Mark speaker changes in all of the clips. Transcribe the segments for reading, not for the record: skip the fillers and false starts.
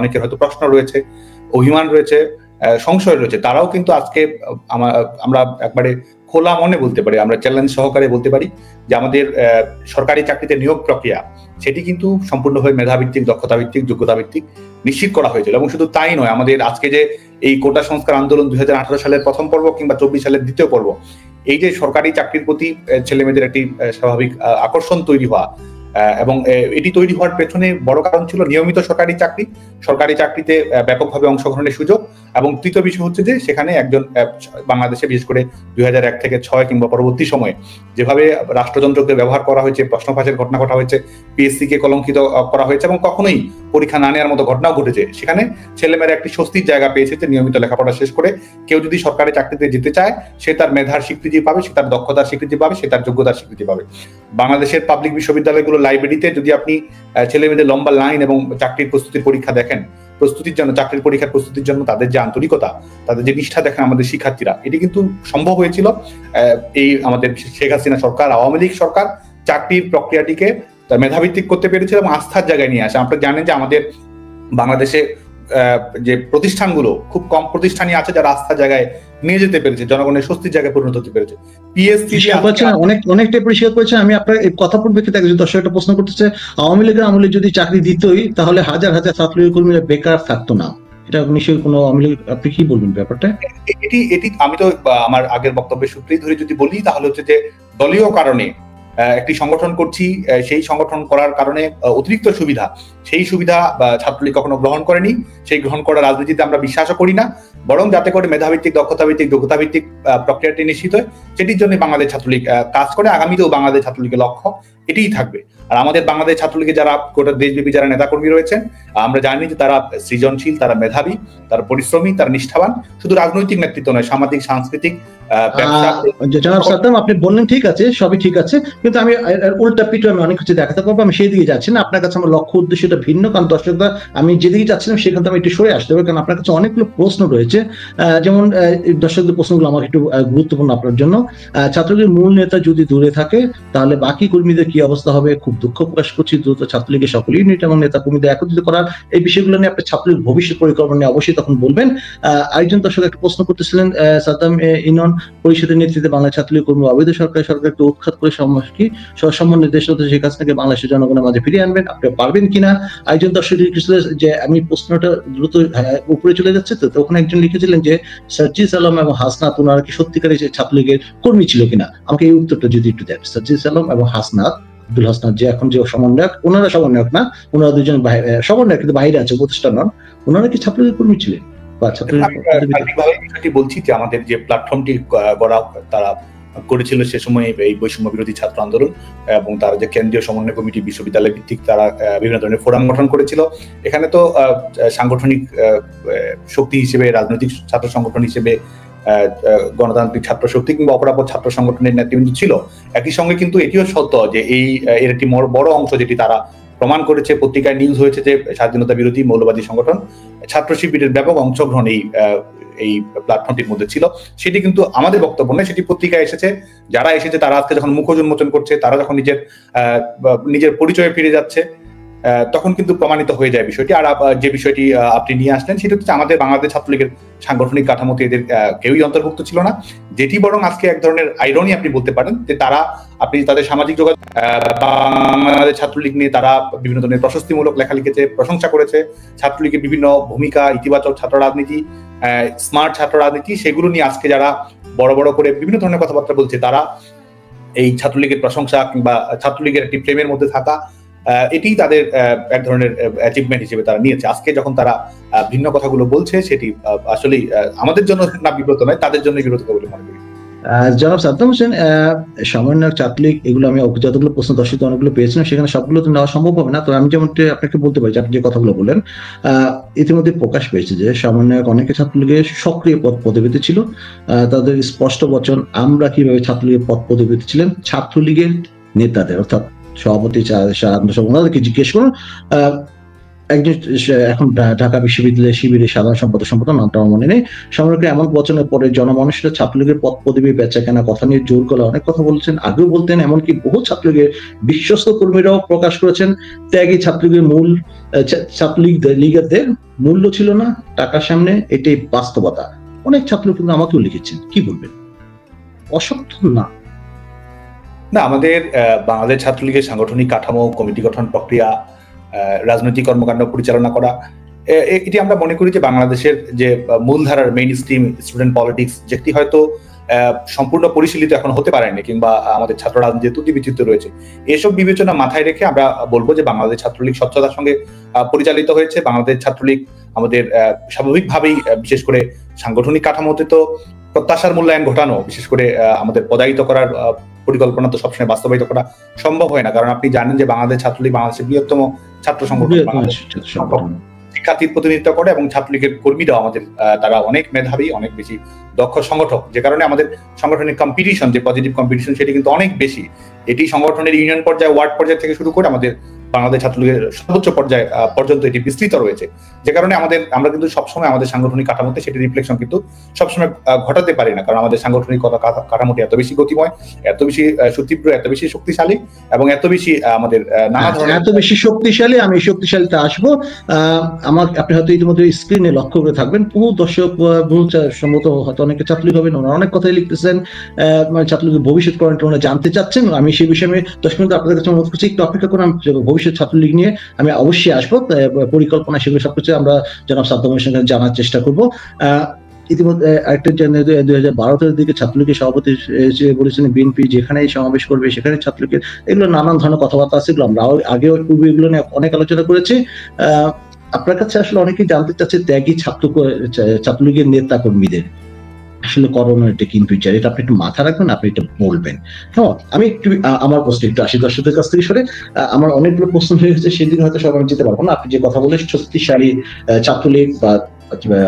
Speaker 1: অনেকের হয়তো প্রশ্ন রয়েছে, অভিমান রয়েছে, সংশয় রয়েছে, তারাও কিন্তু আজকে আমরা একবারে খোলা মনে বলতে পারি, আমরা চ্যালেঞ্জ সহকারে বলতে পারি যে আমাদের সরকারি চাকরিতে নিয়োগ প্রক্রিয়া সেটি কিন্তু সম্পূর্ণভাবে মেধাভিত্তিক, দক্ষতাভিত্তিক, যোগ্যতাভিত্তিক নিশ্চিত করা হয়েছিল। এবং শুধু তাই নয়, আমাদের আজকে যে এই কোটা সংস্কার আন্দোলন 2018 সালের প্রথম পর্ব কিংবা 24 সালের দ্বিতীয় পর্ব, এই যে সরকারি চাকরির প্রতি ছেলে মেয়েদের একটি স্বাভাবিক আকর্ষণ তৈরি হওয়া, এবং এটি তৈরি হওয়ার পেছনে বড় কারণ ছিল নিয়মিত সরকারি চাকরি, সরকারি চাকরিতে ব্যাপকভাবে অংশগ্রহণের সুযোগ, এবং তৃতীয় বিষয় হচ্ছে যে সেখানে একজন বাংলাদেশে বিশেষ করে 2001 থেকে 6 কিংবা পরবর্তী সময়ে যেভাবে রাষ্ট্রযন্ত্রকে ব্যবহার করা হয়েছে, প্রশ্ন ফাঁসের ঘটনা ঘটা হয়েছে, পিএসসি কে কলঙ্কিত করা হয়েছে এবং কখনোই পরীক্ষা না নেওয়ার মতো ঘটনাও ঘটেছে, সেখানে ছেলেমেয়েরা একটি স্বস্তির জায়গা পেয়েছে যে নিয়মিত লেখাপড়া শেষ করে কেউ যদি সরকারি চাকরিতে যেতে চায় সে তার মেধার স্বীকৃতি পাবে, সে তার দক্ষতার স্বীকৃতি পাবে, সে তার যোগ্যতার স্বীকৃতি পাবে। বাংলাদেশের পাবলিক বিশ্ববিদ্যালয়গুলো লাইব্রেরিতে যদি আপনি ছেলে মেয়েদের লম্বা লাইন এবং চাকরির প্রস্তুতির পরীক্ষা দেখেন, প্রস্তুতির জন্য, চাকরির পরীক্ষার প্রস্তুতির জন্য তাদের যে আন্তরিকতা, তাদের যে নিষ্ঠা দেখেন আমাদের শিক্ষার্থীরা, এটি কিন্তু সম্ভব হয়েছিল এই আমাদের শেখ হাসিনা সরকার, আওয়ামী লীগ সরকার চাকরির প্রক্রিয়াটিকে মেধাভিত্তিক করতে পেরেছিল এবং আস্থার জায়গায় নিয়ে আসে। আপনারা জানেন যে আমাদের বাংলাদেশে যে প্রতিষ্ঠানগুলো, খুব কম প্রতিষ্ঠানই আছে যারা আস্থার জায়গায় নিয়ে যেতে পেরেছে, জনগণের স্বস্তির জায়গায় পরিণত হতে পেরেছে। পিএসসি
Speaker 2: অনেকটা পরিষ্কার করেছেন। আমি আপনার কথা পরিপ্রেক্ষিতে একজন দর্শক একটা প্রশ্ন করতেছে, আওয়ামী লীগের আমলে যদি চাকরি দিতই তাহলে হাজার হাজার ছাত্রলীগ কর্মীরা বেকার থাকতো না, এটা নিশ্চয়ই কোনো আওয়ামী লীগ, আপনি কি বলবেন ব্যাপারটা?
Speaker 1: এটি আমি তো আমার আগের বক্তব্যের সূত্রেই ধরে যদি বলি তাহলে হচ্ছে যে দলীয় কারণে একটি সংগঠন করছি, সেই সংগঠন করার কারণে অতিরিক্ত সুবিধা, সেই সুবিধা ছাত্রলীগ কখনো গ্রহণ করেনি, সেই গ্রহণ করা রাজনীতিতে আমরা বিশ্বাসও করি না, বরং যাতে করে মেধাভিত্তিক, দক্ষতাভিত্তিক, যোগ্যতাভিত্তিক প্রক্রিয়াটি নিশ্চিত হয় সেটির জন্য বাংলাদেশ ছাত্রলীগ কাজ করে। আগামীতেও বাংলাদেশ ছাত্রলীগের লক্ষ্য এটিই থাকবে। আর আমাদের বাংলাদেশ ছাত্রলীগে যারা গোটা দেশব্যাপী যারা নেতাকর্মী রয়েছেন, আমরা জানি যে তারা সৃজনশীল, তারা মেধাবী, তারা পরিশ্রমী, তারা নিষ্ঠাবান, শুধু রাজনৈতিক নেতৃত্ব নয়, সামাজিক, সাংস্কৃতিক,
Speaker 2: আপনি বললেন ঠিক আছে, সবই ঠিক আছে, কিন্তু আমি উল্টা পিঠে আমি অনেক কিছু দেখাতে পারবো, আমি সেই দিকে যাচ্ছি না। আপনার কাছে আমার লক্ষ্য উদ্দেশ্যটা ভিন্ন, কারণ দর্শকরা আমি যেদিকে যাচ্ছিলাম সেখান থেকে আমি একটু সরে আসতে হবে, কারণ আপনার কাছে অনেকগুলো প্রশ্ন রয়েছে। যেমন দর্শকদের প্রশ্নগুলো আমার একটু গুরুত্বপূর্ণ আপনার জন্য। ছাত্রলীগের মূল নেতা যদি দূরে থাকে তাহলে বাকি কর্মীদের কি অবস্থা হবে? খুব দুঃখ প্রকাশ করছি, দ্রুত ছাত্রলীগের সকল ইউনিট এবং নেতা কর্মীদের একত্রিত করার এই বিষয়গুলো নিয়ে আপনার ছাত্রলীগ ভবিষ্যৎ পরিকল্পনা নিয়ে অবশ্যই তখন বলবেন। আরেকজন দর্শক একটা প্রশ্ন করতেছিলেন, সাদ্দাম ইনন পরিষদের নেতৃত্বে বাংলা ছাত্রলীগ কর্মী অবৈধ সরকারকে উৎখাত করে সমন্বয় দেশ শেখ হাসিনাকে বাংলাদেশের জনগণের মাঝে ফিরিয়ে আনবেন, আপনি পারবেন কিনা? একজন দর্শক লিখেছিলেন যে, আমি প্রশ্নটা দ্রুত উপরে চলে যাচ্ছে, তো ওখানে একজন লিখেছিলেন যে সার্জিস আলম এবং হাসনাত ওনারা কি সত্যিকারের ছাত্রলীগের কর্মী ছিল কিনা? আমাকে এই উত্তরটা যদি একটু দেন। সার্জিস আলম এবং হাসনাত, আব্দুল হাসনাত যে এখন যে সমন্বয়ক, ওনারা সমন্বয়ক না, ওনারা দুজন সমন্বয়ক কিন্তু বাইরে আছে, উপদেষ্টা নন, ওনারা কি ছাত্রলীগের কর্মী ছিলেন?
Speaker 1: বলছি যে আমাদের যে প্ল্যাটফর্মটি গড়া তারা করেছিল সে সময় এই বৈষম্য বিরোধী ছাত্র আন্দোলন, এবং তারা যে কেন্দ্রীয় সমন্বয় কমিটি বিশ্ববিদ্যালয় ভিত্তিক তারা বিভিন্ন ধরনের ফোরাম গঠন করেছিল। এখানে তো সাংগঠনিক শক্তি হিসেবে, রাজনৈতিক ছাত্র সংগঠন হিসেবে গণতান্ত্রিক ছাত্র শক্তি কিংবা অপরাপর ছাত্র সংগঠনের নেতৃবৃন্দ ছিল। একই সঙ্গে কিন্তু এটিও সত্য যে এর একটি বড় অংশ যেটি তারা প্রমাণ করেছে, পত্রিকায় নিউজ হয়েছে যে স্বাধীনতা বিরোধী মৌলবাদী সংগঠন ছাত্র শিবিরের ব্যাপক অংশগ্রহণ এই প্ল্যাটফর্মটির মধ্যে ছিল। সেটি কিন্তু আমাদের বক্তব্য নয়, সেটি পত্রিকায় এসেছে। যারা এসেছে তারা আজকে যখন মুখ উন্মোচন করছে, তারা যখন নিজের পরিচয়ে ফিরে যাচ্ছে, তখন কিন্তু প্রমাণিত হয়ে যায় বিষয়টি। আর যে বিষয়টি আপনি নিয়ে আসলেন সেটা হচ্ছে আমাদের বাংলাদেশ ছাত্রলীগের সাংগঠনিক কাঠামোতে এদের কেউই অন্তর্ভুক্ত ছিল না, যেটি বরং আজকে এক ধরনের আইরনি আপনি বলতে পারেন যে আপনি তাদের সামাজিক যোগাযোগ, বাংলাদেশ ছাত্রলীগ নিয়ে তারা বিভিন্ন ধরনের প্রশস্তিমূলক লেখা লিখেছে, প্রশংসা করেছে, ছাত্রলীগের বিভিন্ন ভূমিকা, ইতিবাচক ছাত্র রাজনীতি, স্মার্ট ছাত্র রাজনীতি, সেগুলো নিয়ে আজকে যারা বড় বড় করে বিভিন্ন ধরনের কথাবার্তা বলছে, তারা এই ছাত্রলীগের প্রশংসা কিংবা ছাত্রলীগের একটি প্রেমের মধ্যে থাকা, এটি তাদের এক ধরনের অ্যাচিভমেন্ট হিসেবে তারা নিয়েছে। আজকে যখন তারা ভিন্ন কথাগুলো বলছে সেটি আসলে আমাদের জন্য না বিব্রত নয়, তাদের জন্য বিব্রত বলে মনে করি।
Speaker 2: জনাব সাদ্দাম হোসেন, সমন্বয়ক, ছাত্রলীগ, এগুলো আমি যতগুলো প্রশ্ন দর্শিত অনেকগুলো পেয়েছিলাম, সেখানে সবগুলো তো নেওয়া সম্ভব হবে না। তো আমি যেমন আপনাকে বলতে পারি যে আপনি যে কথাগুলো বললেন, ইতিমধ্যে প্রকাশ পেয়েছে যে সমন্বয়ক অনেকে ছাত্রলীগের সক্রিয় পদ পদবীতে ছিল। তাদের স্পষ্ট বচন, আমরা কিভাবে ছাত্রলীগের পদ পদবীতে ছিলেন, ছাত্রলীগের নেতাদের অর্থাৎ সভাপতি, ওনাদেরকে জিজ্ঞেস করুন। একজন এখন ঢাকা বিশ্ববিদ্যালয়ের শিবিরের সাধারণ সম্পাদক নামটা আমার মনে নেই, সম্রাটকে এমন বচনের পরে জনমানুষরা ছাত্রলীগের পদ পদবি বেচা কেনা কথা নিয়ে জোর করে অনেক কথা বলছেন, আগেও বলতেন, এমনকি বহু ছাত্রলীগের বিশ্বস্ত কর্মীরাও প্রকাশ করেছেন ত্যাগী ছাত্রলীগের লীগারদের মূল্য ছিল না টাকার সামনে, এটাই বাস্তবতা। অনেক ছাত্র কিন্তু আমাকেও লিখেছেন, কি বলবেন? অসত্য না?
Speaker 1: না, আমাদের বাংলাদেশ ছাত্রলীগের সাংগঠনিক কাঠামো, কমিটি গঠন প্রক্রিয়া, রাজনৈতিক কর্মকাণ্ড পরিচালনা করা, এটি আমরা মনে করি যে বাংলাদেশের যে মূলধারার মেইন স্ট্রিম স্টুডেন্ট পলিটিক্স, যেটি হয়তো সম্পূর্ণ পরিশীলিত এখন হতে পারেনি, কিংবা আমাদের ছাত্র রাজনীতি ত্রুটি বিচিত্র রয়েছে, এসব বিবেচনা মাথায় রেখে আমরা বলবো যে বাংলাদেশ ছাত্রলীগ স্বচ্ছতার সঙ্গে পরিচালিত হয়েছে। বাংলাদেশ ছাত্রলীগ আমাদের স্বাভাবিকভাবেই, বিশেষ করে সাংগঠনিক কাঠামোতে তো প্রত্যাশার মূল্যায়ন ঘটানো, বিশেষ করে আমাদের পদায়িত করার পরিকল্পনা তো সবসময় বাস্তবায়িত করা সম্ভব হয় না, কারণ আপনি জানেন যে বাংলাদেশ ছাত্রলীগ বাংলাদেশের বৃহত্তম ছাত্র সংগঠন, শিক্ষার্থীর প্রতিনিধিত্ব করে, এবং ছাত্রলীগের কর্মীরাও আমাদের তারা অনেক মেধাবী, অনেক বেশি দক্ষ সংগঠক, যে কারণে আমাদের সংগঠনের কম্পিটিশন, যে পজিটিভ কম্পিটিশন, সেটি কিন্তু অনেক বেশি। এটি সংগঠনের ইউনিয়ন পর্যায়ে, ওয়ার্ড পর্যায়ে থেকে শুরু করে আমাদের বাংলাদেশ ছাত্রলীগের সর্বোচ্চ পর্যায়ে পর্যন্ত এটি বিস্তৃত রয়েছে, যে কারণে আমরা কিন্তু সবসময় আমাদের সাংগঠনিক কাঠামোতে সেটি রিফ্লেকশন কিন্তু সবসময় ঘটাতে পারি না, কারণ আমাদের সাংগঠনিক কাঠামোটি এত বেশি গতিময়, এত বেশি সুতীব্র, এত বেশি শক্তিশালী, এবং এত বেশি আমাদের নানা ধরনের
Speaker 2: এত বেশি শক্তিশালী। আমি শক্তিশালীতে আসবো। আপনি হয়তো ইতিমধ্যে স্ক্রিনে লক্ষ্য করে থাকবেন, বহু দর্শক সম্ভবত হয়তো অনেকে ছাত্রলীগ হবেন, ওনারা অনেক কথাই লিখতেছেন, মানে ছাত্রলীগের ভবিষ্যৎ করেন্ট ওনারা জানতে চাচ্ছেন। আমি সেই বিষয়ে আমি 10 মিনিট আপনাদের কাছে অনুরোধ করছি, একটু অপেক্ষা করে ভবিষ্যৎ ছাত্রলীগ নিয়ে আমি অবশ্যই আসবো, পরিকল্পনা সেগুলো সবকিছু আমরা জনাব সাদ্দামের সঙ্গে জানার চেষ্টা করবো। ইতিমধ্যে আরেকটা 2012 দিকে ছাত্রলীগের সভাপতি বলেছেন বিএনপি যেখানে সমাবেশ করবে সেখানে ছাত্রলীগের, এগুলো নানান ধরনের কথাবার্তা আছে, এগুলো আমরা আগেও এগুলো নিয়ে অনেক আলোচনা করেছি। আপনার কাছে আসলে অনেকেই জানতে চাচ্ছে ত্যাগী ছাত্রলীগের নেতা কর্মীদের আসলে করোনা এটা কি ফিউচার, এটা আপনি একটু মাথা রাখবেন, আপনি এটা বলবেন। হ্যাঁ, আমি একটু আমার প্রশ্ন একটু আসি দর্শকদের কাছ থেকে সরে। আমার অনেকগুলো প্রশ্ন হয়ে গেছে, সেদিন হয়তো সবাই যেতে পারবো না। আপনি যে কথা বলে শক্তিশালী ছাত্রলীগ বা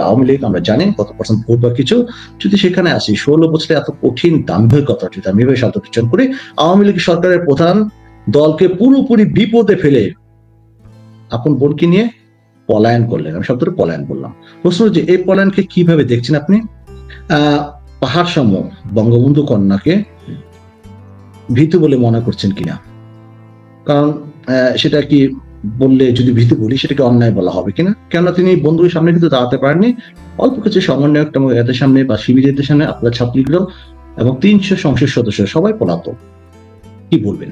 Speaker 2: আওয়ামী লীগ আমরা জানি কত পার্সেন্ট ভোট বা কিছু, যদি সেখানে আসি 16 বছরে এত কঠিন দাম্ভিকতা, যদি আমি এভাবে শব্দ উচ্চারণ করি, আওয়ামী লীগ সরকারের প্রধান দলকে পুরোপুরি বিপদে ফেলে আপন বোনকে নিয়ে পলায়ন করলেন। আমি শব্দটা পলায়ন বললাম। প্রশ্ন যে এই পলায়নকে কিভাবে দেখছেন আপনি? পাহাড় সম বঙ্গবন্ধু কন্যাকে ভীতু বলে মনে করছেন কিনা? কারণ সেটা কি বললে, যদি ভীতু বলি সেটাকে অন্যায় বলা হবে কিনা? কেননা তিনি বন্ধুদের সামনে কিন্তু দাঁড়াতে পারেননি, অল্প কিছু সমন্বয়ক এদের সামনে বা শিবিরের সামনে আপনার ছাত্রলীগরাও এবং 300 সংসদ সদস্য সবাই পলাতক, কি বলবেন?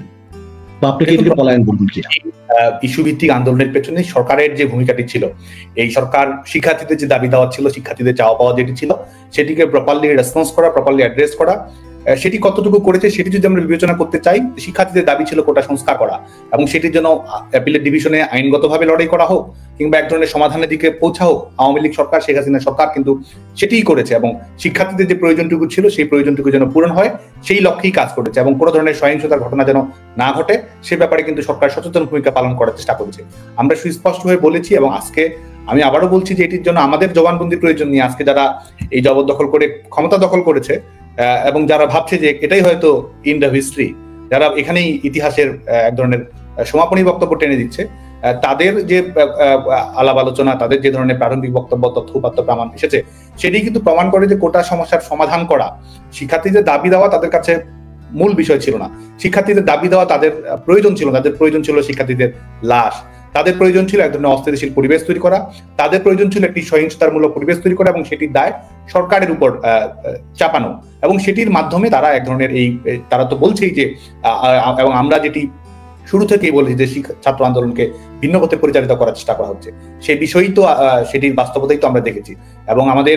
Speaker 2: বা আপনি কি পলায়ন বলবেন কিনা?
Speaker 1: ইস্যু ভিত্তিক আন্দোলনের পেছনে সরকারের যে ভূমিকাটি ছিল, এই সরকার শিক্ষার্থীদের যে দাবি দেওয়া ছিল, শিক্ষার্থীদের চাওয়া পাওয়া যেটি ছিল, সেটিকে প্রপারলি রেসপন্স করা, প্রপারলি অ্যাড্রেস করা, সেটি কতটুকু করেছে সেটি যদি আমরা বিবেচনা করতে চাই, শিক্ষার্থীদের দাবি ছিল কোটা সংস্কার করা, এবং সেটির জন্য অ্যাপিলেট ডিভিশনে আইনগতভাবে লড়াই করা হোক, কিংবা এক ধরনের সমাধানের দিকে পৌঁছা হোক। আওয়ামী লীগ সরকার, শেখ হাসিনা সরকার কিন্তু সেটিই করেছে, এবং শিক্ষার্থীদের যে প্রয়োজনটুকু ছিল সেই প্রয়োজনটুকু যেন পূরণ হয় সেই লক্ষ্যেই কাজ করেছে, এবং কোনো ধরনের সহিংসতার ঘটনা যেন না ঘটে সে ব্যাপারে কিন্তু সরকার সচেতন ভূমিকা পালন করার চেষ্টা করেছে। আমরা সুস্পষ্ট হয়ে বলেছি, এবং আজকে আমি আবারও বলছি যে এটির জন্য আমাদের জবানবন্দির প্রয়োজন নিয়ে আজকে যারা এই জবরদখল করে ক্ষমতা দখল করেছে, এবং যারা ভাবছে যে এটাই হয়তো ইন দ্য হিস্ট্রি, যারা এখানেই ইতিহাসের এক ধরনের সমাপনী বক্তব্য টেনে দিচ্ছে, তাদের যে আলাপ আলোচনা, তাদের যে ধরনের প্রারম্ভিক বক্তব্য, তথ্য উপাত্ত প্রমাণ এসেছে, সেটি কিন্তু প্রমাণ করে যে কোটা সমস্যার সমাধান করা, শিক্ষার্থীদের দাবি দেওয়া তাদের কাছে মূল বিষয় ছিল না। শিক্ষার্থীদের দাবি দেওয়া তাদের প্রয়োজন ছিল, তাদের প্রয়োজন ছিল শিক্ষার্থীদের লাশ, তাদের প্রয়োজন ছিল এক ধরনের অস্থিতিশীল পরিবেশ তৈরি করা, তাদের প্রয়োজন ছিল একটি সহিংসতামূলক পরিবেশ তৈরি করা, এবং সেটির দায় সরকারের উপর চাপানো, এবং সেটির মাধ্যমে তারা এক ধরনের তারা তো বলছেই যে, এবং আমরা যেটি শুরু থেকেই বলছি যে ছাত্র আন্দোলনকে ভিন্ন পথে পরিচালিত করার চেষ্টা করা হচ্ছে, সেই বিষয়ই তো সেটির বাস্তবতাই তো আমরা দেখেছি। এবং আমাদের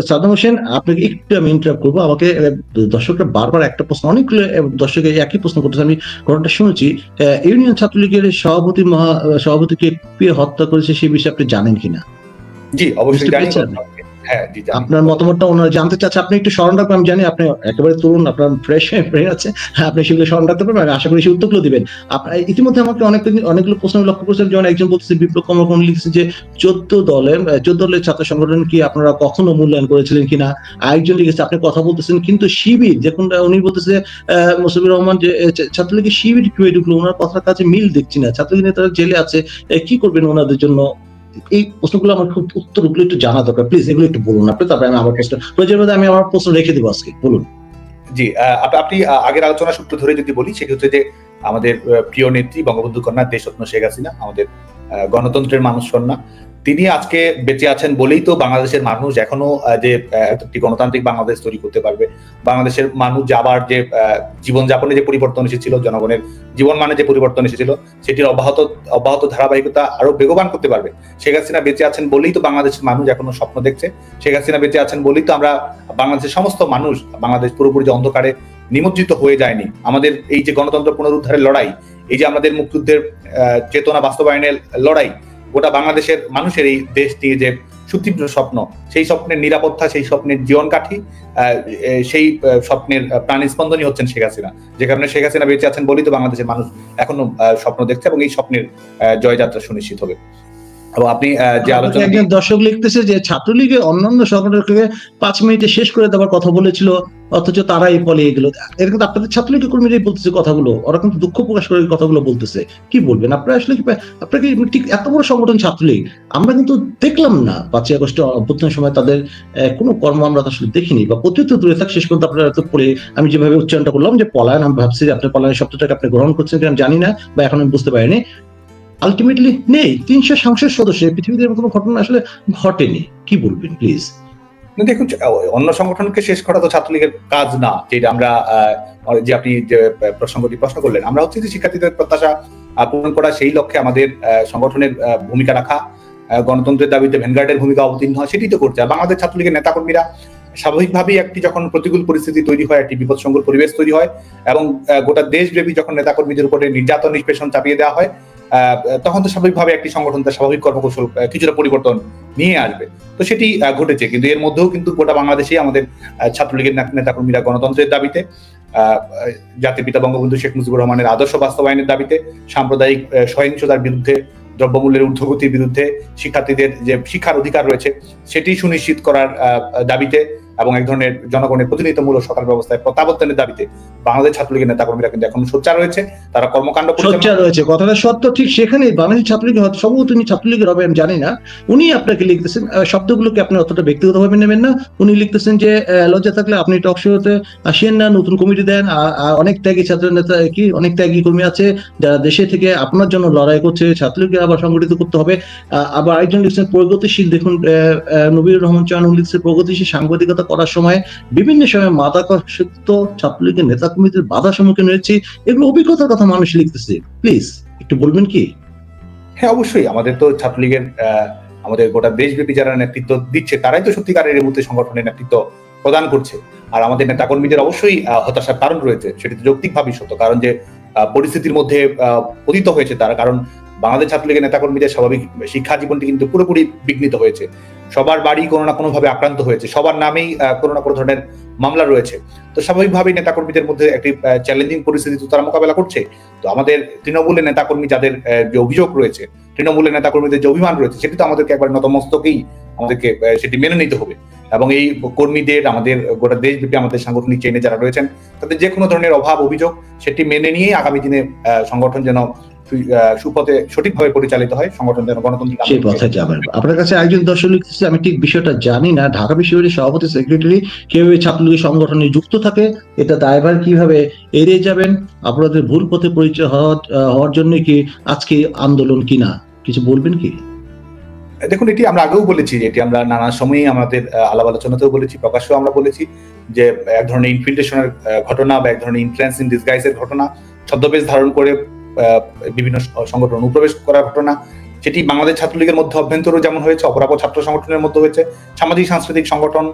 Speaker 2: সাদ্দাম হোসেন, আপনাকে একটু আমি ইন্টারাপ্ট করবো। আমাকে দর্শকরা বারবার একটা প্রশ্ন, অনেকগুলো দর্শক একই প্রশ্ন করতেছে, আমি ঘটনাটা শুনেছি। ইউনিয়ন ছাত্রলীগের সভাপতিকে হত্যা করেছে, সেই বিষয়ে আপনি জানেন কিনা?
Speaker 1: জি, অবশ্যই জানি। হ্যাঁ, জি জানি।
Speaker 2: আপনার মতামতটা ওনারা জানতে চাচ্ছে। আপনি একটু স্মরণ রাখবেন, আমি জানি আপনি একেবারে তরুণ, আপনার ফ্রেশ ব্রেইন আছে। হ্যাঁ, আপনি সেগুলো স্মরণ রাখতে পারবেন। আমি আশা করি সেই উত্তরগুলো দিবেন। ইতিমধ্যে আমাকে অনেকগুলো প্রশ্ন লক্ষ্য করছেন। যেমন একজন বলতেছে বিপ্লব কর্মকর্তা লিখেছে যে 14 দলের ছাত্র সংগঠন কি আপনারা কখনো মূল্যায়ন করেছিলেন কিনা? আরেকজন লিখেছে আপনি কথা বলতেছেন কিন্তু শিবির দেখুন, উনি বলতেছে মুশফিকুর রহমান যে ছাত্রলীগের শিবির কিভাবে ঢুকলো? ওনার কথার কাছে মিল দেখছি না। ছাত্রলীগ নেতারা জেলে আছে, কি করবেন ওনাদের জন্য? এই প্রশ্নগুলো আমার খুব উত্তরগুলো একটু জানা দরকার। প্লিজ এগুলো একটু বলুন আপনি, তারপরে আমি আমার প্রশ্ন প্রয়োজন মধ্যে আমি আমার প্রশ্ন রেখে দেবো আজকে। বলুন।
Speaker 1: জি, আপনি আগের আলোচনা সূত্র ধরে যদি বলি সেক্ষেত্রে যে আমাদের প্রিয় নেত্রী বঙ্গবন্ধু কন্যা দেশরত্ন শেখ হাসিনা, আমাদের গণতন্ত্রের মানুষ কন্যা, তিনি আজকে বেঁচে আছেন বলেই তো বাংলাদেশের মানুষ এখনো যে একটি গণতান্ত্রিক বাংলাদেশ তৈরি করতে পারবে। বাংলাদেশের মানুষ যে আবার যে জীবনযাপনে যে পরিবর্তন এসেছিল, জনগণের জীবন মানে যে পরিবর্তন এসেছিল, সেটির অব্যাহত ধারাবাহিকতা আরো বেগবান করতে পারবে। শেখ হাসিনা বেঁচে আছেন বলেই তো বাংলাদেশের মানুষ এখনো স্বপ্ন দেখছে। শেখ হাসিনা বেঁচে আছেন বলেই তো আমরা বাংলাদেশের সমস্ত মানুষ, বাংলাদেশ পুরোপুরি যে অন্ধকারে নিমজ্জিত হয়ে যায়নি। আমাদের এই যে গণতন্ত্র পুনরুদ্ধারের লড়াই, এই যে আমাদের মুক্তিযুদ্ধের চেতনা বাস্তবায়নের লড়াই, গোটা বাংলাদেশের মানুষের এই দেশ নিয়ে যে সুতীব্র স্বপ্ন, সেই স্বপ্নের নিরাপত্তা, সেই স্বপ্নের জীবন কাঠি, সেই স্বপ্নের প্রাণী স্পন্দনই হচ্ছেন শেখ হাসিনা। যে কারণে শেখ হাসিনা বেঁচে আছেন বলেই তো বাংলাদেশের মানুষ এখনো স্বপ্ন দেখছে এবং এই স্বপ্নের জয়যাত্রা সুনিশ্চিত হবে। এবং আপনি যে আলোচনা,
Speaker 2: একজন দর্শক লিখতেছে যে ছাত্রলীগের অন্যান্য সংগঠনকে 5 মিনিটে শেষ করে দেওয়ার কথা বলেছিল, অথচ তারাই পালিয়ে গেল। এরকম আপনাদের ছাত্রলীগের কর্মীরাই বলতেছে কথাগুলো, ওরা কিন্তু দুঃখ প্রকাশ করে কথাগুলো বলতেছে। কি বলবেন আপনারা? আসলে আপনাকে ঠিক এত বড় সংগঠন ছাত্রলীগ, আমরা কিন্তু দেখলাম না 5ই আগস্ট অভ্যুত্থানের সময় তাদের কোনো কর্ম আমরা আসলে দেখিনি, বা প্রতিনিয়ত দূরে থাক। শেষ পর্যন্ত আপনারা পড়ে আমি যেভাবে উচ্চারণটা করলাম যে পলায়ন, আমি ভাবছি যে আপনি পলায়ন শব্দটাকে আপনি গ্রহণ করছেন কিনা জানি না, বা এখন আমি বুঝতে পারিনি। আলটিমেটলি নেই 300 সংসদ সদস্য, পৃথিবীতে কোনো ঘটনা আসলে ঘটেনি। কি বলবেন প্লিজ?
Speaker 1: দেখুন, অন্য সংগঠনকে শেষ করা তো ছাত্রলীগের কাজ না। যেটা আমরা যে আপনি যে প্রসঙ্গটি প্রশ্ন করলেন, আমরা হচ্ছে যে শিক্ষার্থীদের প্রত্যাশা পূরণ করা, সেই লক্ষ্যে আমাদের সংগঠনের ভূমিকা রাখা, গণতন্ত্রের দাবিতে ভ্যানগার্ডের ভূমিকা অবতীর্ণ হয়, সেটি তো করছে। আর বাংলাদেশ ছাত্রলীগের নেতাকর্মীরা স্বাভাবিকভাবেই একটি যখন প্রতিকূল পরিস্থিতি তৈরি হয়, একটি বিপদসংকুল পরিবেশ তৈরি হয় এবং গোটা দেশব্যাপী যখন নেতাকর্মীদের উপরে নির্যাতন নিষ্পেষণ চাপিয়ে দেওয়া হয়, তখন তো স্বাভাবিকভাবে একটি সংগঠন তার স্বাভাবিক কর্মকৌশল কিছুটা পরিবর্তন নিয়ে আসবে। তো সেটি ঘটেছে, কিন্তু এর মধ্যেও কিন্তু গোটা বাংলাদেশেই আমাদের ছাত্রলীগের নেতাকর্মীরা গণতন্ত্রের দাবিতে, জাতির পিতা বঙ্গবন্ধু শেখ মুজিবুর রহমানের আদর্শ বাস্তবায়নের দাবিতে, সাম্প্রদায়িক সহিংসতার বিরুদ্ধে, দ্রব্যমূল্যের ঊর্ধ্বগতির বিরুদ্ধে, শিক্ষার্থীদের যে শিক্ষার অধিকার রয়েছে সেটি সুনিশ্চিত করার দাবিতে এবং এক ধরনের জনগণের প্রতিনিধিত্বমূলক সরকার ব্যবস্থায় প্রত্যাবর্তনের দাবিতে বাংলাদেশ ছাত্রলীগের নেতাকর্মীরা কিন্তু এখন সোচ্চার রয়েছে। তারা কর্মকাণ্ড
Speaker 2: সোচ্চার রয়েছে, কথাটা সত্য। ঠিক সেখানে বাংলাদেশ ছাত্রলীগ হয়তো সম্ভবত তিনি ছাত্রলীগের হবে আমি জানি না, উনি আপনাকে লিখতেছেন, শব্দগুলোকে আপনি অতটা ব্যক্তিগতভাবে নেবেন না। উনি লিখতেছেন যে লজ্জা থাকলে আপনি টক শোতে আসেন না, নতুন কমিটি দেন। অনেক ত্যাগী ছাত্র নেতা, কি অনেক ত্যাগী কর্মী আছে যারা দেশে থেকে আপনার জন্য লড়াই করছে, ছাত্রলীগকে আবার সংগঠিত করতে হবে। আবার আরেকজন লিখছেন প্রগতিশীল, দেখুন নবীর রহমান চয়ন লিখছে প্রগতিশীল সাংবাদিকতা করার সময় বিভিন্ন সময় মাদকাসক্ত ছাত্রলীগের নেতাকর্মীদের বাধা সম্মুখীন হয়েছে। এগুলো অভিজ্ঞতার কথা মানুষ লিখতেছে, প্লিজ একটু বলবেন কি?
Speaker 1: হ্যাঁ, অবশ্যই। আমাদের তো ছাত্রলীগের আমাদের গোটা দেশব্যাপী যারা নেতৃত্ব দিচ্ছে তারাই তো সত্যিকারের এই মুহূর্তে সংগঠনের নেতৃত্ব প্রদান করছে। আর আমাদের নেতাকর্মীদের অবশ্যই হতাশার কারণ রয়েছে, সেটি তো যৌক্তিকভাবেই সত্য। কারণ যে পরিস্থিতির মধ্যে পতিত হয়েছে তারা, কারণ বাংলাদেশ ছাত্রলীগের নেতাকর্মীদের স্বাভাবিক শিক্ষা জীবনটি কিন্তু পুরোপুরি বিঘ্নিত হয়েছে। সবার বাড়ি কোনো না কোনোভাবে আক্রান্ত হয়েছে, সবার নামেই কোনো না কোনো ধরনের মামলা রয়েছে। তো স্বাভাবিকভাবেই নেতাকর্মীদের মধ্যে একটি চ্যালেঞ্জিং পরিস্থিতি তো তারা মোকাবেলা করছে। তো আমাদের তৃণমূলের নেতাকর্মী যাদের যে অভিযোগ রয়েছে, তৃণমূলের নেতাকর্মীদের যে অভিমান রয়েছে, সেটি তো আমাদেরকে একবার নতমস্তকেই আমাদেরকে সেটি মেনে নিতে হবে। এবং এই কর্মীদের, আমাদের গোটা দেশব্যাপী আমাদের সাংগঠনিক চেইনে যারা রয়েছেন, তাদের যে কোনো ধরনের অভাব অভিযোগ সেটি মেনে নিয়ে আগামী দিনে সংগঠন যেন সুপথে সঠিকভাবে পরিচালিত হয়, সংগঠন যেন গণতান্ত্রিক
Speaker 2: সেই পথে যাবেন। আপনার কাছে একজন দর্শক লিখতেছে, আমি ঠিক বিষয়টা জানি না, ঢাকা বিশ্ববিদ্যালয়ের সভাপতি সেক্রেটারি কিভাবে ছাত্রলীগ সংগঠনে যুক্ত থাকে, এটা দায়ভার কিভাবে এড়িয়ে যাবেন? আপনাদের ভুল পথে পরিচয় হওয়ার জন্য কি আজকে আন্দোলন কিনা, কিছু বলবেন কি?
Speaker 1: দেখুন, এটি আমরা আগেও বলেছি, এটি আমরা নানা সময়ই আমাদের আলাপ আলোচনাতেও বলেছি, প্রকাশ্যেও আমরা বলেছি যে এক ধরনের ইনফিল্ট্রেশনের ঘটনা বা এক ধরনের ইনফ্লুয়েন্স ইন ডিসগাইজের ঘটনা, ছদ্মবেশ ধারণ করে বিভিন্ন সংগঠন অনুপ্রবেশ করার ঘটনা, সেটি বাংলাদেশ ছাত্রলীগের মধ্যে অভ্যন্তরেও যেমন হয়েছে, অপরাপর ছাত্র সংগঠনের মধ্যে হয়েছে, সামাজিক সাংস্কৃতিক সংগঠন,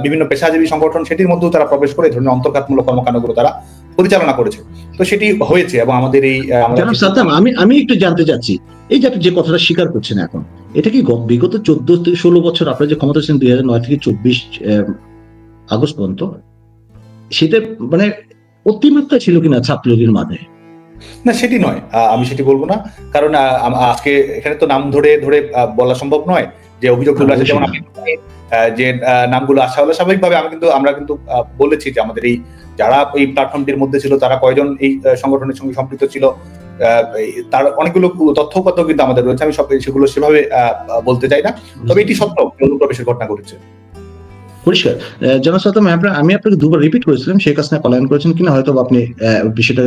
Speaker 1: বিভিন্ন পেশাজীবী সংগঠন, সেটির মধ্যেও তারা প্রবেশ করে এই ধরনের অন্তর্ঘাতমূলক কর্মকাণ্ডগুলো তারা পরিচালনা করেছে। তো সেটি হয়েছে এবং আমাদের এই
Speaker 2: আমি একটু জানতে চাচ্ছি, এই যে আপনি যে কথাটা স্বীকার করছেন এখন, এটা কি বিগত 14 থেকে 16 বছর আপনারা যে ক্ষমতা ছিলেন 2009 থেকে 24 আগস্ট পর্যন্ত, সেটা মানে অতিমাত্রা ছিল কিনা ছাত্রলীগের মাঝে?
Speaker 1: না, সেটি নয়, আমি সেটি বলবো না, কারণ আজকে এখানে তো নাম ধরে ধরে বলা সম্ভব নয় যে অভিযোগগুলো আছে। যেমন আপনি যে নামগুলো আসা হলো, স্বাভাবিকভাবে আমরা কিন্তু বলেছি যে আমাদের এই যারা এই প্ল্যাটফর্মটির মধ্যে ছিল তারা কয়জন এই সংগঠনের সঙ্গে সম্পৃক্ত ছিল, তার অনেকগুলো তথ্যপত্র কিন্তু আমাদের রয়েছে। আমি সেগুলো সেভাবে বলতে চাই না, তবে এটি সত্য অনুপ্রবেশের ঘটনা ঘটেছে।
Speaker 2: পরিষ্কার। জনসাধারণ, আমি আপনাকে দুবার রিপিট করেছিলাম শেখ হাসিনা পলায়ন করেছেন কিনা, হয়তো আপনি বিষয়টা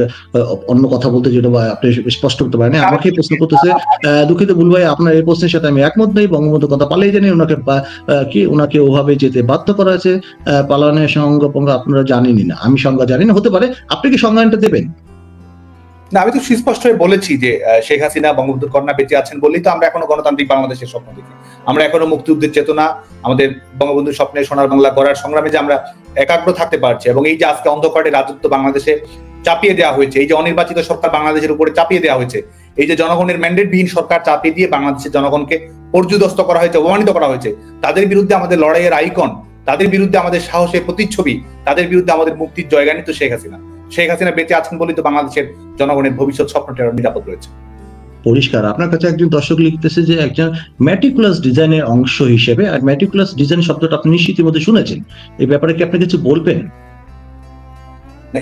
Speaker 2: অন্য কথা বলতে যেটা আপনি স্পষ্ট করতে পারেন। আমাকে প্রশ্ন করতেছে, দুঃখিত বুল ভাই, আপনার এই প্রশ্নের সাথে আমি একমত নেই। বঙ্গবন্ধু কথা পালিয়ে জানি, ওনাকে ওভাবে যেতে বাধ্য করা হয়েছে। পালানের সংজ্ঞা আপনারা জানেনই না, আমি সংজ্ঞা জানি না, হতে পারে। আপনি কি সংজ্ঞাটা দেবেন?
Speaker 1: না, আমি তো সুস্পষ্ট বলেছি যে শেখ হাসিনা বঙ্গবন্ধুর কন্যা বেঁচে আছেন বলেই তো আমরা এখনো গণতান্ত্রিক বাংলাদেশের স্বপ্ন দেখি। আমরা এখনো মুক্তিযুদ্ধের চেতনা, আমাদের বঙ্গবন্ধুর স্বপ্নে সোনার বাংলা গড়ার সংগ্রামে যে আমরা একাগ্র থাকতে পারছি, এবং এই যে আজকে অন্ধকারের রাজত্ব বাংলাদেশে চাপিয়ে দেওয়া হয়েছে, এই যে অনির্বাচিত সরকার বাংলাদেশের উপরে চাপিয়ে দেওয়া হয়েছে, এই যে জনগণের ম্যান্ডেটবিহীন সরকার চাপিয়ে দিয়ে বাংলাদেশের জনগণকে পর্যুদস্ত করা হয়েছে, অপমানিত করা হয়েছে, তাদের বিরুদ্ধে আমাদের লড়াইয়ের আইকন, তাদের বিরুদ্ধে আমাদের সাহসের প্রতিচ্ছবি, তাদের বিরুদ্ধে আমাদের মুক্তির জয়গানী তো শেখ হাসিনা। শেখ হাসিনা বেঁচে আছেন বলেই তো বাংলাদেশের জনগণের ভবিষ্যৎ স্বপ্নটা নিরাপদ রয়েছে।
Speaker 2: পরিষ্কার। আপনার কাছে একজন দর্শক লিখতেছে যে একজন ম্যাটিকুলাস ডিজাইনের অংশ হিসেবে, আর ম্যাটিকুলাস ডিজাইন শব্দটা আপনি নিশ্চিত ইতিমধ্যে শুনেছেন, এই ব্যাপারে কি আপনি কিছু বলবেন?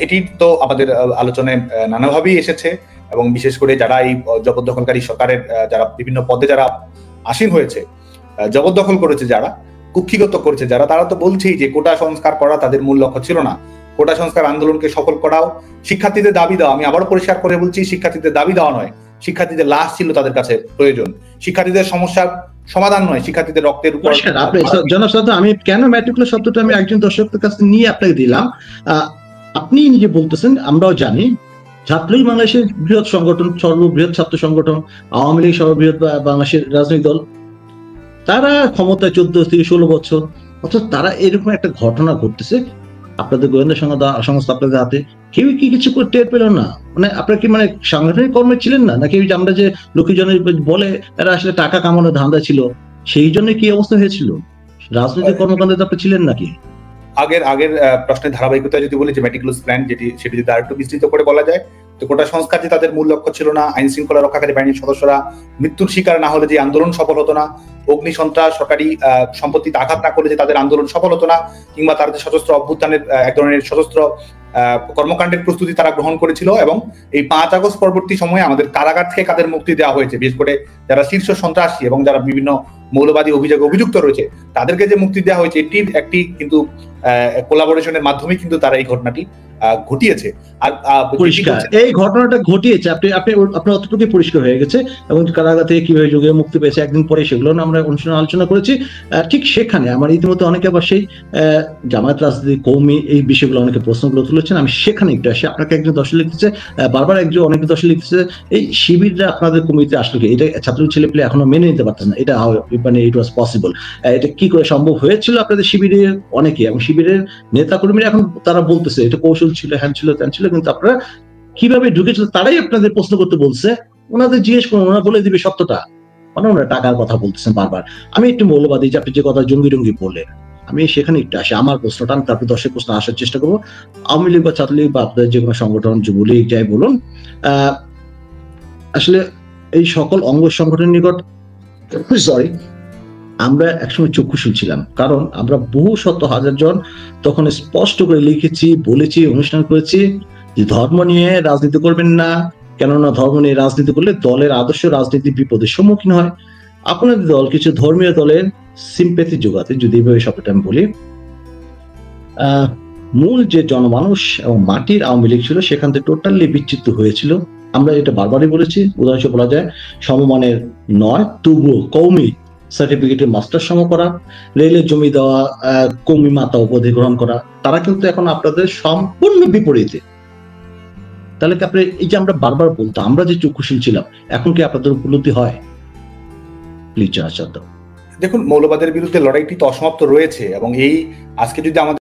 Speaker 1: এটি তো আমাদের আলোচনায় নানাভাবেই এসেছে, এবং বিশেষ করে যারা এই জবরদখলকারী সরকারের যারা বিভিন্ন পদে যারা আসীন হয়েছে, জবরদখল করেছে, যারা কুক্ষিগত করেছে, যারা, তারা তো বলছেই যে কোটা সংস্কার করা তাদের মূল লক্ষ্য ছিল না। কোটা সংস্কার আন্দোলনকে সফল করাও, শিক্ষার্থীদের দাবি দেওয়া, আমি আবারও পরিষ্কার করে বলছি, শিক্ষার্থীদের দাবি দেওয়া নয়, শিক্ষার্থীদের লাশ ছিল তাদের কাছে প্রয়োজন, শিক্ষার্থীদের সমস্যার সমাধান নয়, শিক্ষার্থীদের রক্তের উপর।
Speaker 2: জনসাধারণ, আমি কেন ম্যাট্রিকুলার শব্দটা আমি একজন দর্শকের কাছে নিয়ে আপনাকে দিলাম, আপনি নিজে বলতেছেন, আমরাও জানি ছাত্রলীগ বাংলাদেশের বৃহৎ সংগঠন, সর্ববৃহৎ ছাত্র সংগঠন, আওয়ামী লীগ সর্ববৃহৎ বাংলাদেশের রাজনৈতিক দল, তারা ক্ষমতায় 14 থেকে 16 বছর, অর্থাৎ তারা এরকম একটা ঘটনা ঘটতেছে, আপনাদের গোয়েন্দা সংস্থা আপনাদের হাতে, কেউ কি কিছু করে টের পেল না? মানে আপনারা কি মানে সাংগঠনিক কর্মে ছিলেন না, নাকি আমরা যে লোকজনের বলে এরা আসলে টাকা কামানোর ধান্দা ছিল, সেই জন্য কি অবস্থা হয়েছিল? রাজনৈতিক কর্মকাণ্ডে আপনি ছিলেন নাকি?
Speaker 1: আগের প্রশ্নের ধারাবাহিকতা যদি বলি, যে মেটিকুলাস প্ল্যান, সেটি যদি আরেকটু বিস্তৃত করে বলা যায়, তো কোটা সংস্কার যে তাদের মূল লক্ষ্য ছিল না, আইন শৃঙ্খলা রক্ষাকারী বাহিনীর সদস্যরা মৃত্যুর শিকার না হলে যে আন্দোলন সফল হতো না, অগ্নি সন্ত্রাস, সরকারি সম্পত্তিতে আঘাত না করলে যে তাদের আন্দোলন সফল হতো না, কিংবা তাদের সশস্ত্র অভ্যুত্থানের এক ধরনের সশস্ত্র কর্মকাণ্ডের প্রস্তুতি তারা গ্রহণ করেছিল। এবং এই 5 আগস্ট পরবর্তী সময়ে আমাদের কারাগার থেকে কাদের মুক্তি দেওয়া হয়েছে, বিশেষ করে যারা শীর্ষ সন্ত্রাসী এবং যারা বিভিন্ন মৌলবাদী অভিযোগে অভিযুক্ত রয়েছে, তাদেরকে যে মুক্তি দেওয়া হয়েছে, এটির একটি কিন্তু কোলাবোরেশনের মাধ্যমে কিন্তু তারা এই ঘটনাটি ঘটিয়েছে। আর
Speaker 2: এই ঘটনাটা ঘটিয়েছে, আপনি আপনার অতটুকু পরিষ্কার হয়ে গেছে, এবং কারাগার থেকে কিভাবে যোগে মুক্তি পেয়েছে একদিন পরে, সেগুলো আমরা অনুষ্ঠানে আলোচনা করেছি। ঠিক সেখানে আমার ইতিমধ্যে অনেকে আবার সেই জামায়াত রাজনীতি, কৌমি, এই বিষয়গুলো অনেকে প্রশ্নগুলো তুলেছেন, আমি সেখানে একটু আসি। আপনাকে একজন দর্শক লিখতেছে, বারবার একজন অনেক দর্শক লিখতেছে, এই শিবিররা আপনাদের কমিটিতে আসলে কি, এটা ছাত্রলীগ ছেলে পেলে এখনো মেনে নিতে পারতেন না, এটা মানে ইট ওয়াজ পসিবল, এটা কি করে সম্ভব হয়েছিল আপনাদের শিবিরের অনেকে, এবং শিবিরের নেতা কর্মীরা এখন তারা বলতেছে এটা কৌশল ছিল, হ্যান ছিল, ত্যান ছিল, কিন্তু আপনারা কিভাবে ঢুকেছিল তারাই আপনাদের প্রশ্ন করতে বলছে। ওনাদের জিজ্ঞেস করুন, ওনারা বলে দিবে সত্যটা। মানে ওনারা টাকার কথা বলতেছেন বারবার। আমি একটু মৌলবাদী, যে আপনি যে কথা জঙ্গি বললেন, আমি সেখানে একটু আসি, আমার প্রশ্নটা আমি তারপরে দর্শক প্রশ্ন আসার চেষ্টা করবো। আওয়ামী লীগ বা ছাত্রলীগ বা আপনাদের যে কোনো সংগঠন, যুবলীগ যাই বলুন, আসলে এই সকল অঙ্গ সংগঠনের নিকট আমরা একসময় চক্ষুশীল ছিলাম, কারণ আমরা বহু শত হাজার জন তখন স্পষ্ট করে লিখেছি, বলেছি, অনুষ্ঠান করেছি যে ধর্ম নিয়ে রাজনীতি করবেন না, কেননা ধর্ম নিয়ে রাজনীতি করলে দলের আদর্শ রাজনীতি বিপদের সম্মুখীন হয়। আপনাদের দল কিছু ধর্মীয় দলের সিম্প্যাথি যোগাতে, যদি এইভাবে শব্দটা আমি বলি, মূল যে জনমানুষ এবং মাটির আওয়ামী লীগ ছিল সেখান থেকে টোটালি বিচ্যুত হয়েছিল। আমরা এটা বারবারই বলেছি, উদাহরণস্বরূপ বলা যায় সমমানের নয়, তবুও কৌমি সার্টিফিকেটের মাস্টার সম করা, রেলের জমি দেওয়া, কৌমি মাতা উপাধি গ্রহণ করা, তারা কিন্তু এখন আপনাদের সম্পূর্ণ বিপরীতে। তাহলে কি আপনি, এই যে আমরা বারবার বলতাম আমরা যে চক্ষুশীল ছিলাম, এখন কি আপনাদের উপলব্ধি হয়? প্লিজ জানাচ্ছেন।
Speaker 1: দেখুন, মৌলবাদের বিরুদ্ধে লড়াইটি তো অসমাপ্ত রয়েছে, এবং এই আজকে যদি আমাদের